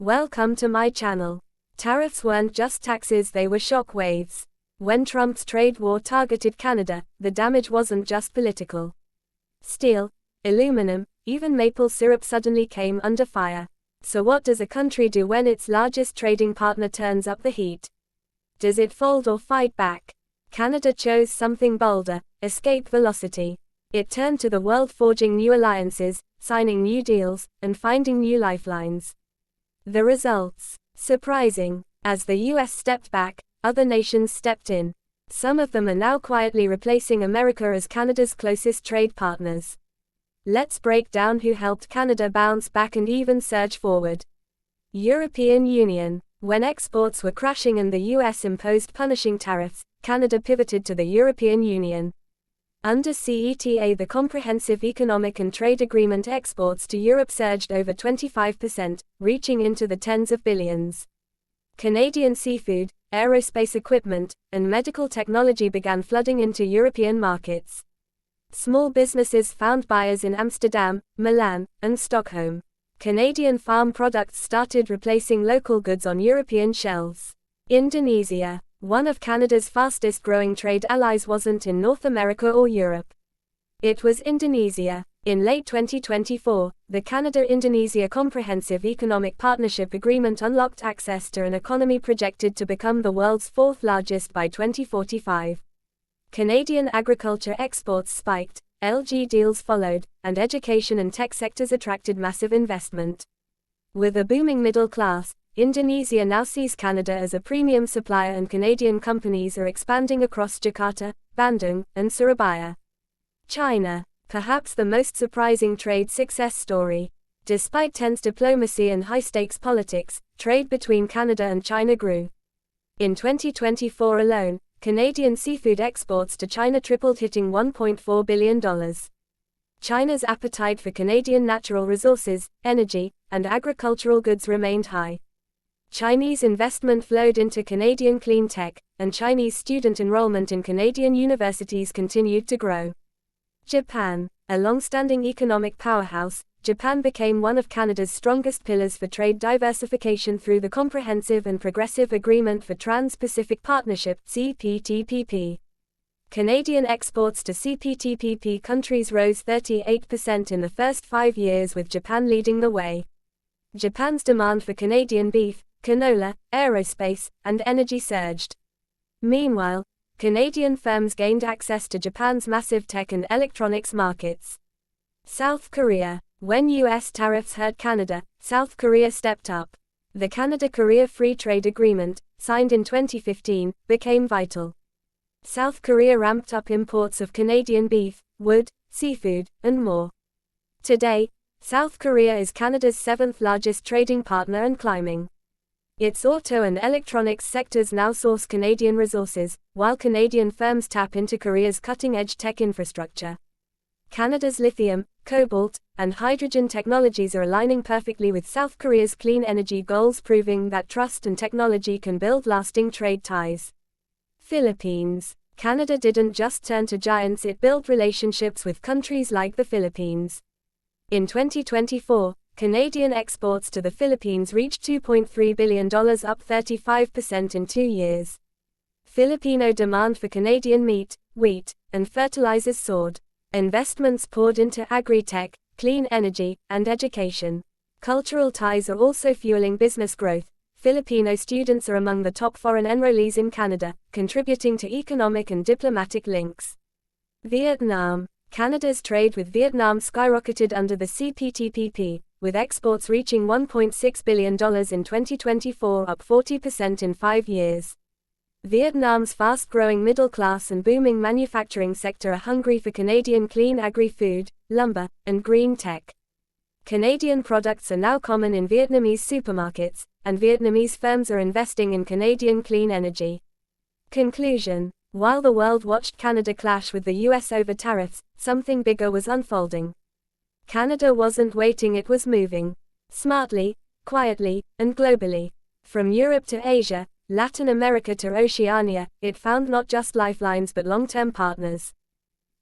Welcome to my channel. Tariffs weren't just taxes, they were shock waves. When Trump's trade war targeted Canada, the damage wasn't just political. Steel, aluminum, even maple syrup suddenly came under fire. So what does a country do when its largest trading partner turns up the heat? Does it fold or fight back? Canada chose something bolder: escape velocity. It turned to the world, forging new alliances, signing new deals, and finding new lifelines. The results? Surprising. As the US stepped back, other nations stepped in. Some of them are now quietly replacing America as Canada's closest trade partners. Let's break down who helped Canada bounce back and even surge forward. European Union. When exports were crashing and the US imposed punishing tariffs, Canada pivoted to the European Union. Under CETA, the Comprehensive Economic and Trade Agreement, exports to Europe surged over 25%, reaching into the tens of billions. Canadian seafood, aerospace equipment, and medical technology began flooding into European markets. Small businesses found buyers in Amsterdam, Milan, and Stockholm. Canadian farm products started replacing local goods on European shelves. Indonesia. One of Canada's fastest-growing trade allies wasn't in North America or Europe. It was Indonesia. In late 2024, the Canada-Indonesia Comprehensive Economic Partnership Agreement unlocked access to an economy projected to become the world's fourth largest by 2045. Canadian agriculture exports spiked, LNG deals followed, and education and tech sectors attracted massive investment. With a booming middle class, Indonesia now sees Canada as a premium supplier, and Canadian companies are expanding across Jakarta, Bandung, and Surabaya. China. Perhaps the most surprising trade success story. Despite tense diplomacy and high-stakes politics, trade between Canada and China grew. In 2024 alone, Canadian seafood exports to China tripled, hitting $1.4 billion. China's appetite for Canadian natural resources, energy, and agricultural goods remained high. Chinese investment flowed into Canadian clean tech, and Chinese student enrollment in Canadian universities continued to grow. Japan. A long-standing economic powerhouse, Japan became one of Canada's strongest pillars for trade diversification through the Comprehensive and Progressive Agreement for Trans-Pacific Partnership (CPTPP). Canadian exports to CPTPP countries rose 38% in the first 5 years, with Japan leading the way. Japan's demand for Canadian beef, canola, aerospace, and energy surged. Meanwhile, Canadian firms gained access to Japan's massive tech and electronics markets. South Korea. When US tariffs hurt Canada, South Korea stepped up. The Canada-Korea Free Trade Agreement, signed in 2015, became vital. South Korea ramped up imports of Canadian beef, wood, seafood, and more. Today, South Korea is Canada's 7th largest trading partner and climbing. Its auto and electronics sectors now source Canadian resources, while Canadian firms tap into Korea's cutting-edge tech infrastructure. Canada's lithium, cobalt, and hydrogen technologies are aligning perfectly with South Korea's clean energy goals, proving that trust and technology can build lasting trade ties. Philippines. Canada didn't just turn to giants, it built relationships with countries like the Philippines. In 2024, Canadian exports to the Philippines reached $2.3 billion, up 35% in 2 years. Filipino demand for Canadian meat, wheat, and fertilizers soared. Investments poured into agri-tech, clean energy, and education. Cultural ties are also fueling business growth. Filipino students are among the top foreign enrollees in Canada, contributing to economic and diplomatic links. Vietnam. Canada's trade with Vietnam skyrocketed under the CPTPP, with exports reaching $1.6 billion in 2024, up 40% in 5 years. Vietnam's fast-growing middle class and booming manufacturing sector are hungry for Canadian clean agri-food, lumber, and green tech. Canadian products are now common in Vietnamese supermarkets, and Vietnamese firms are investing in Canadian clean energy. Conclusion. While the world watched Canada clash with the US over tariffs, something bigger was unfolding. Canada wasn't waiting, it was moving. Smartly, quietly, and globally. From Europe to Asia, Latin America to Oceania, it found not just lifelines but long-term partners.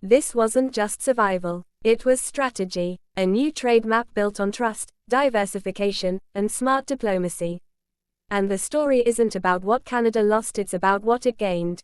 This wasn't just survival, it was strategy. A new trade map built on trust, diversification, and smart diplomacy. And the story isn't about what Canada lost, it's about what it gained.